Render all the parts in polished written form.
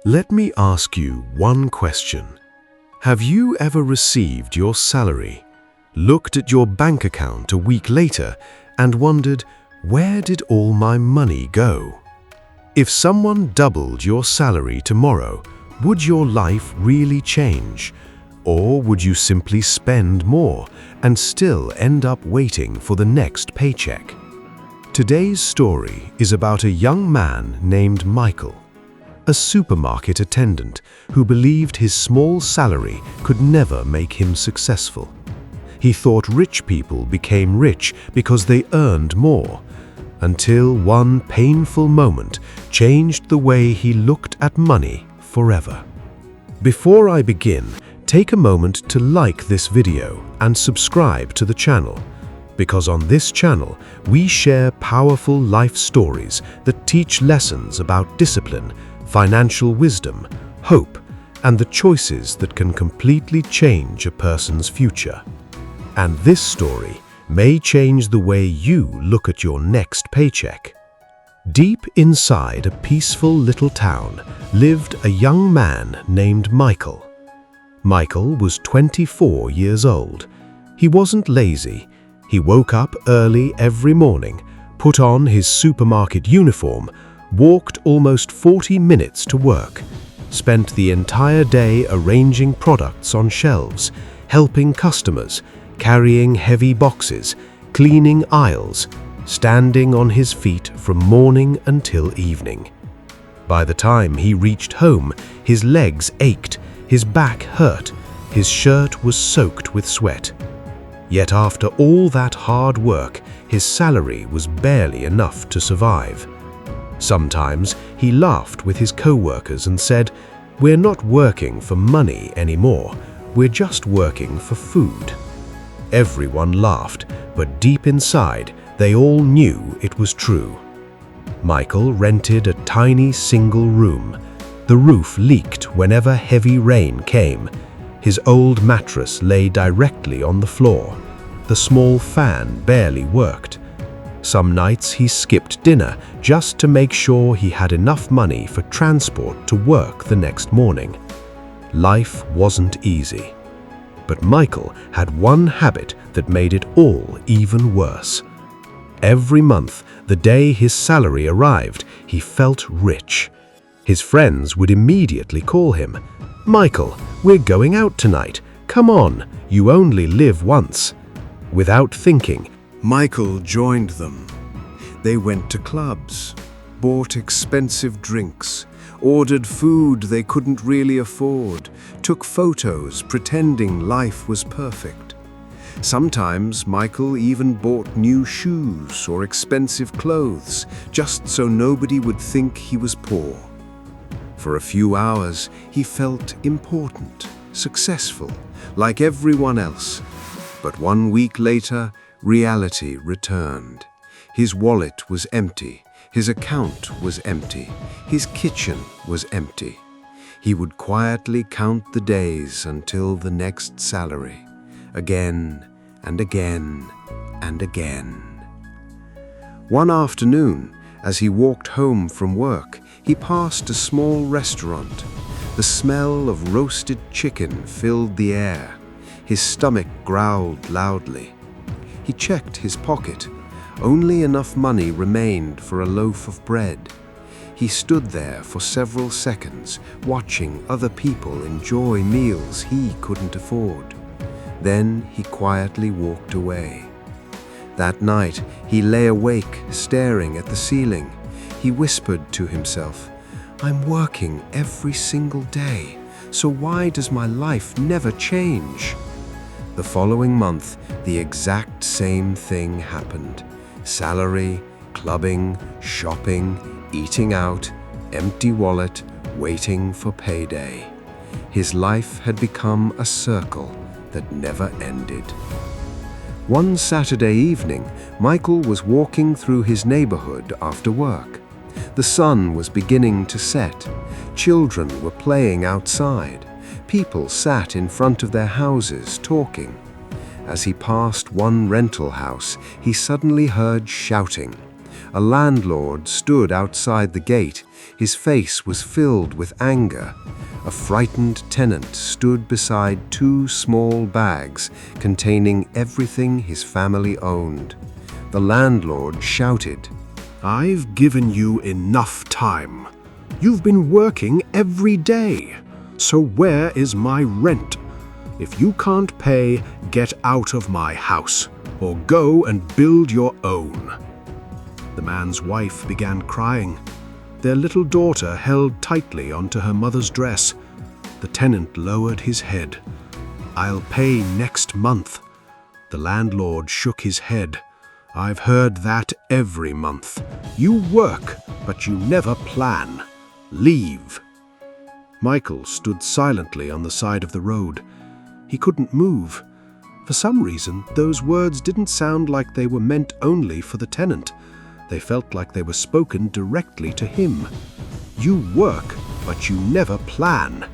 Let me ask you one question. Have you ever received your salary, looked at your bank account a week later, and wondered, where did all my money go? If someone doubled your salary tomorrow, would your life really change? Or would you simply spend more and still end up waiting for the next paycheck? Today's story is about a young man named Michael, a supermarket attendant who believed his small salary could never make him successful. He thought rich people became rich because they earned more, until one painful moment changed the way he looked at money forever. Before I begin, take a moment to like this video and subscribe to the channel, because on this channel we share powerful life stories that teach lessons about discipline, financial wisdom, hope, and the choices that can completely change a person's future. And this story may change the way you look at your next paycheck. Deep inside a peaceful little town lived a young man named Michael. Michael was 24 years old. He wasn't lazy. He woke up early every morning, put on his supermarket uniform, walked almost 40 minutes to work, spent the entire day arranging products on shelves, helping customers, carrying heavy boxes, cleaning aisles, standing on his feet from morning until evening. By the time he reached home, his legs ached, his back hurt, his shirt was soaked with sweat. Yet after all that hard work, his salary was barely enough to survive. Sometimes he laughed with his co-workers and said, "We're not working for money anymore, we're just working for food." Everyone laughed, but deep inside, they all knew it was true. Michael rented a tiny single room. The roof leaked whenever heavy rain came. His old mattress lay directly on the floor. The small fan barely worked. Some nights he skipped dinner just to make sure he had enough money for transport to work the next morning. Life wasn't easy. But Michael had one habit that made it all even worse. Every month, the day his salary arrived, he felt rich. His friends would immediately call him, "Michael, we're going out tonight. Come on, you only live once." Without thinking, Michael joined them. They went to clubs, bought expensive drinks, ordered food they couldn't really afford, took photos pretending life was perfect. Sometimes Michael even bought new shoes or expensive clothes just so nobody would think he was poor. For a few hours, he felt important, successful, like everyone else. But 1 week later, reality returned. His wallet was empty, his account was empty, his kitchen was empty. He would quietly count the days until the next salary, again and again and again. One afternoon, as he walked home from work, he passed a small restaurant. The smell of roasted chicken filled the air. His stomach growled loudly. He checked his pocket. Only enough money remained for a loaf of bread. He stood there for several seconds, watching other people enjoy meals he couldn't afford. Then he quietly walked away. That night, he lay awake, staring at the ceiling. He whispered to himself, "I'm working every single day, so why does my life never change?" The following month, the exact same thing happened. Salary, clubbing, shopping, eating out, empty wallet, waiting for payday. His life had become a circle that never ended. One Saturday evening, Michael was walking through his neighborhood after work. The sun was beginning to set. Children were playing outside. People sat in front of their houses talking. As he passed one rental house, he suddenly heard shouting. A landlord stood outside the gate. His face was filled with anger. A frightened tenant stood beside two small bags containing everything his family owned. The landlord shouted, "I've given you enough time. You've been working every day. So where is my rent? If you can't pay, get out of my house, or go and build your own." The man's wife began crying. Their little daughter held tightly onto her mother's dress. The tenant lowered his head. "I'll pay next month." The landlord shook his head. "I've heard that every month. You work, but you never plan. Leave." Michael stood silently on the side of the road. He couldn't move. For some reason, those words didn't sound like they were meant only for the tenant. They felt like they were spoken directly to him. "You work, but you never plan."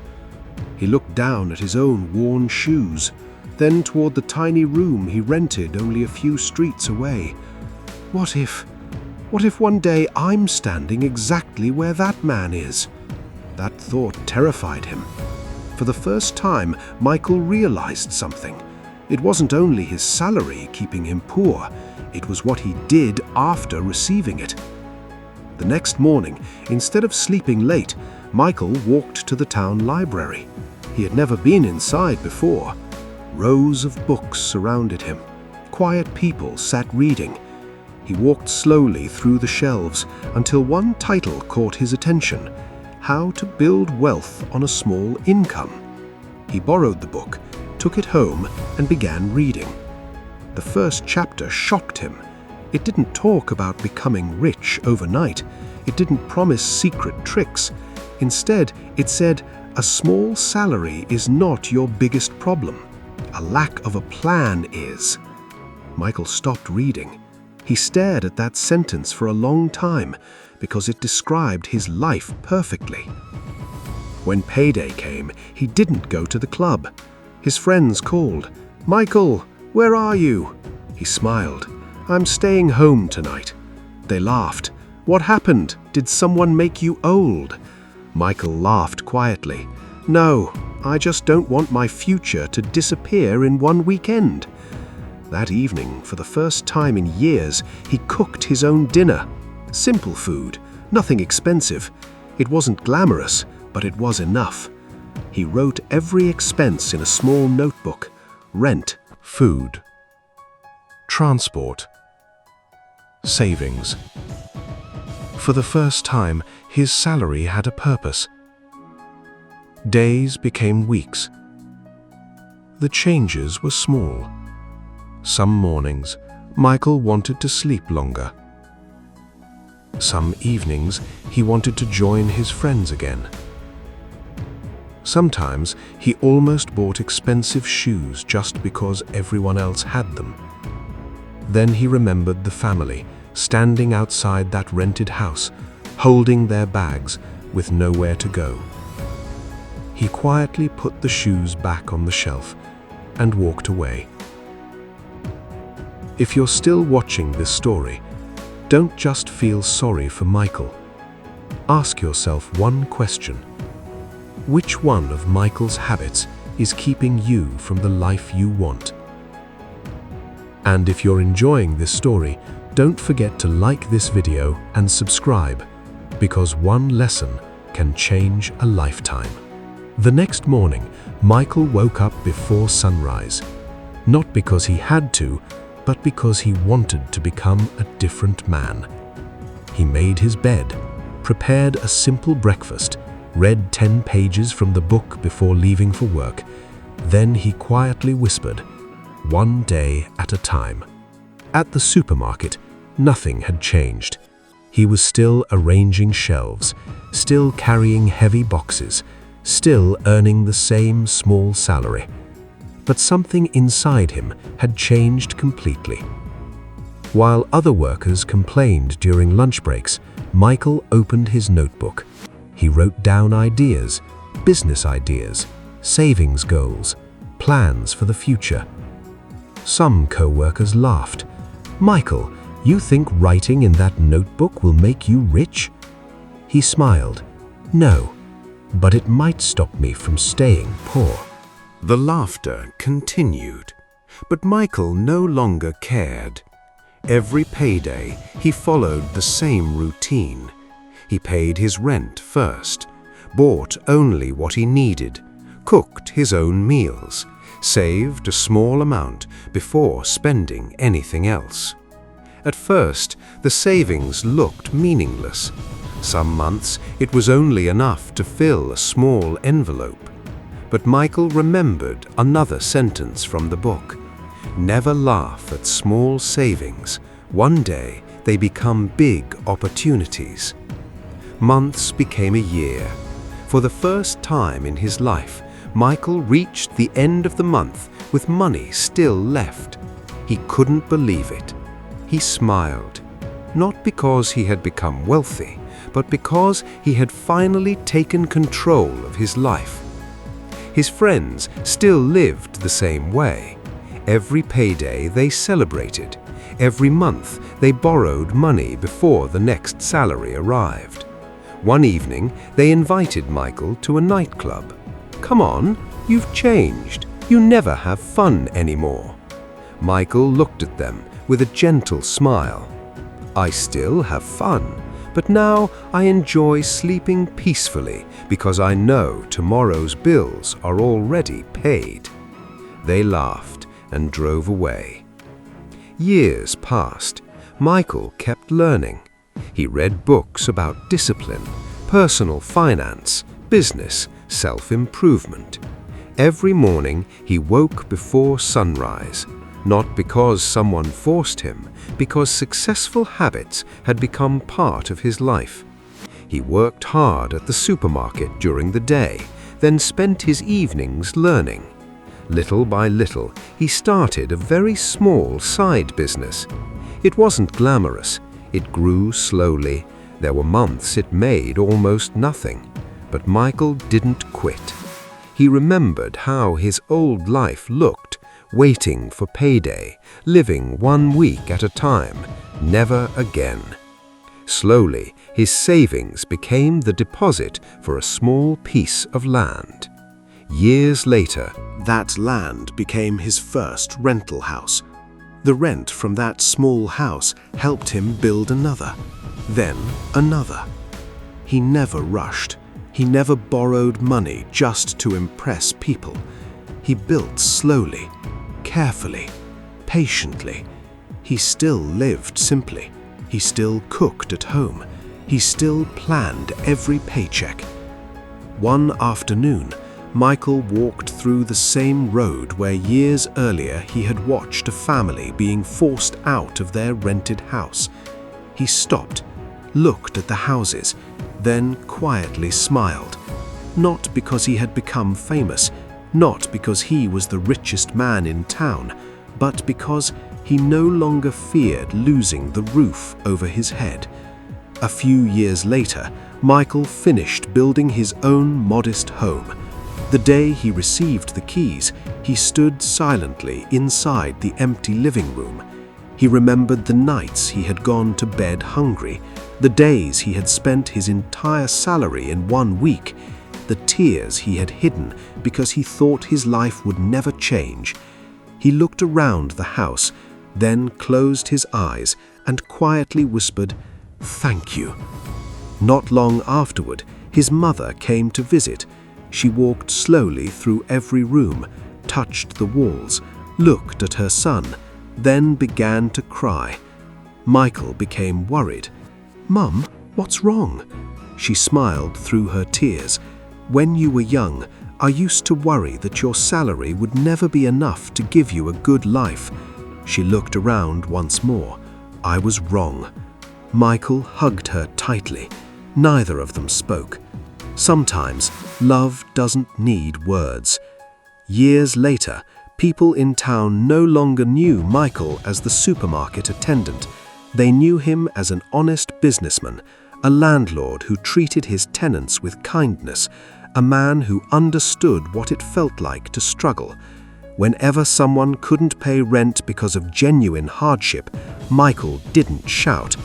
He looked down at his own worn shoes, then toward the tiny room he rented only a few streets away. What if one day I'm standing exactly where that man is? That thought terrified him. For the first time, Michael realized something. It wasn't only his salary keeping him poor, it was what he did after receiving it. The next morning, instead of sleeping late, Michael walked to the town library. He had never been inside before. Rows of books surrounded him. Quiet people sat reading. He walked slowly through the shelves until one title caught his attention: How to Build Wealth on a Small Income. He borrowed the book, took it home, and began reading. The first chapter shocked him. It didn't talk about becoming rich overnight. It didn't promise secret tricks. Instead, it said, a small salary is not your biggest problem. A lack of a plan is. Michael stopped reading. He stared at that sentence for a long time because it described his life perfectly. When payday came, he didn't go to the club. His friends called, "Michael, where are you?" He smiled. "I'm staying home tonight." They laughed. "What happened? Did someone make you old?" Michael laughed quietly. "No, I just don't want my future to disappear in one weekend." That evening, for the first time in years, he cooked his own dinner. Simple food, nothing expensive. It wasn't glamorous, but it was enough. He wrote every expense in a small notebook: rent, food, transport, savings. For the first time, his salary had a purpose. Days became weeks. The changes were small. Some mornings, Michael wanted to sleep longer. Some evenings, he wanted to join his friends again. Sometimes, he almost bought expensive shoes just because everyone else had them. Then he remembered the family, standing outside that rented house, holding their bags with nowhere to go. He quietly put the shoes back on the shelf and walked away. If you're still watching this story, don't just feel sorry for Michael. Ask yourself one question. Which one of Michael's habits is keeping you from the life you want? And if you're enjoying this story, don't forget to like this video and subscribe, because one lesson can change a lifetime. The next morning, Michael woke up before sunrise, not because he had to, but because he wanted to become a different man. He made his bed, prepared a simple breakfast, read 10 pages from the book before leaving for work. Then he quietly whispered, one day at a time. At the supermarket, nothing had changed. He was still arranging shelves, still carrying heavy boxes, still earning the same small salary. But something inside him had changed completely. While other workers complained during lunch breaks, Michael opened his notebook. He wrote down ideas, business ideas, savings goals, plans for the future. Some co-workers laughed. "Michael, You think writing in that notebook will make you rich?" He smiled. "No, but it might stop me from staying poor." The laughter continued, but Michael no longer cared. Every payday, he followed the same routine. He paid his rent first, bought only what he needed, cooked his own meals, saved a small amount before spending anything else. At first, the savings looked meaningless. Some months, it was only enough to fill a small envelope. But Michael remembered another sentence from the book. Never laugh at small savings. One day, they become big opportunities. Months became a year. For the first time in his life, Michael reached the end of the month with money still left. He couldn't believe it. He smiled, not because he had become wealthy, but because he had finally taken control of his life. His friends still lived the same way. Every payday they celebrated. Every month they borrowed money before the next salary arrived. One evening they invited Michael to a nightclub. "Come on, you've changed. You never have fun anymore." Michael looked at them with a gentle smile. "I still have fun, but now I enjoy sleeping peacefully because I know tomorrow's bills are already paid." They laughed and drove away. Years passed. Michael kept learning. He read books about discipline, personal finance, business, self-improvement. Every morning he woke before sunrise, not because someone forced him, because successful habits had become part of his life. He worked hard at the supermarket during the day, then spent his evenings learning. Little by little, he started a very small side business. It wasn't glamorous. It grew slowly. There were months it made almost nothing. But Michael didn't quit. He remembered how his old life looked, waiting for payday, living 1 week at a time, never again. Slowly, his savings became the deposit for a small piece of land. Years later, that land became his first rental house. The rent from that small house helped him build another, then another. He never rushed. He never borrowed money just to impress people. He built slowly, carefully, patiently. He still lived simply. He still cooked at home. He still planned every paycheck. One afternoon, Michael walked through the same road where years earlier he had watched a family being forced out of their rented house. He stopped, looked at the houses, then quietly smiled. Not because he had become famous, not because he was the richest man in town, but because he no longer feared losing the roof over his head. A few years later, Michael finished building his own modest home. The day he received the keys, he stood silently inside the empty living room. He remembered the nights he had gone to bed hungry, the days he had spent his entire salary in 1 week, the tears he had hidden because he thought his life would never change. He looked around the house, then closed his eyes and quietly whispered, "Thank you." Not long afterward, his mother came to visit. She walked slowly through every room, touched the walls, looked at her son, then began to cry. Michael became worried. "Mum, what's wrong?" She smiled through her tears. "When you were young, I used to worry that your salary would never be enough to give you a good life." She looked around once more. "I was wrong." Michael hugged her tightly. Neither of them spoke. Sometimes love doesn't need words. Years later, people in town no longer knew Michael as the supermarket attendant. They knew him as an honest businessman, a landlord who treated his tenants with kindness, a man who understood what it felt like to struggle. Whenever someone couldn't pay rent because of genuine hardship, Michael didn't shout,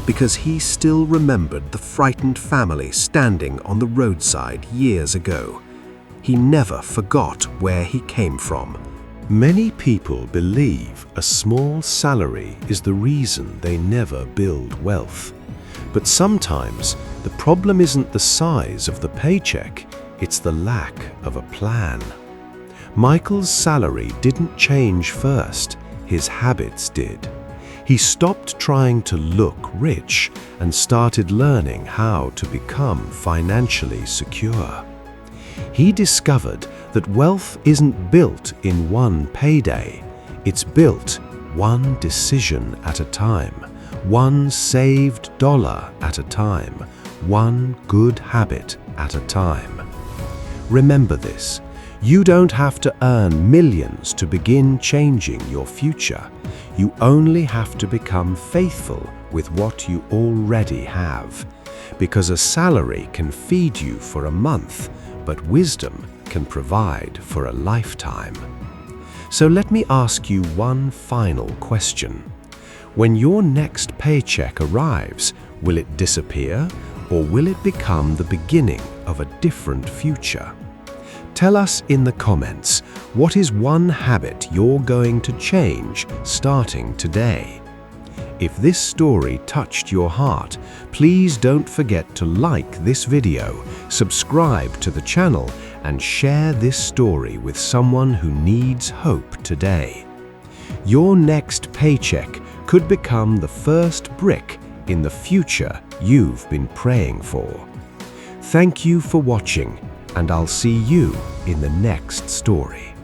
because he still remembered the frightened family standing on the roadside years ago. He never forgot where he came from. Many people believe a small salary is the reason they never build wealth. But sometimes the problem isn't the size of the paycheck, it's the lack of a plan. Michael's salary didn't change first, his habits did. He stopped trying to look rich and started learning how to become financially secure. He discovered that wealth isn't built in one payday. It's built one decision at a time, one saved dollar at a time, one good habit at a time. Remember this, you don't have to earn millions to begin changing your future. You only have to become faithful with what you already have. Because a salary can feed you for a month, but wisdom can provide for a lifetime. So let me ask you one final question. When your next paycheck arrives, will it disappear or will it become the beginning of a different future? Tell us in the comments, what is one habit you're going to change starting today? If this story touched your heart, please don't forget to like this video, subscribe to the channel, and share this story with someone who needs hope today. Your next paycheck could become the first brick in the future you've been praying for. Thank you for watching, and I'll see you in the next story.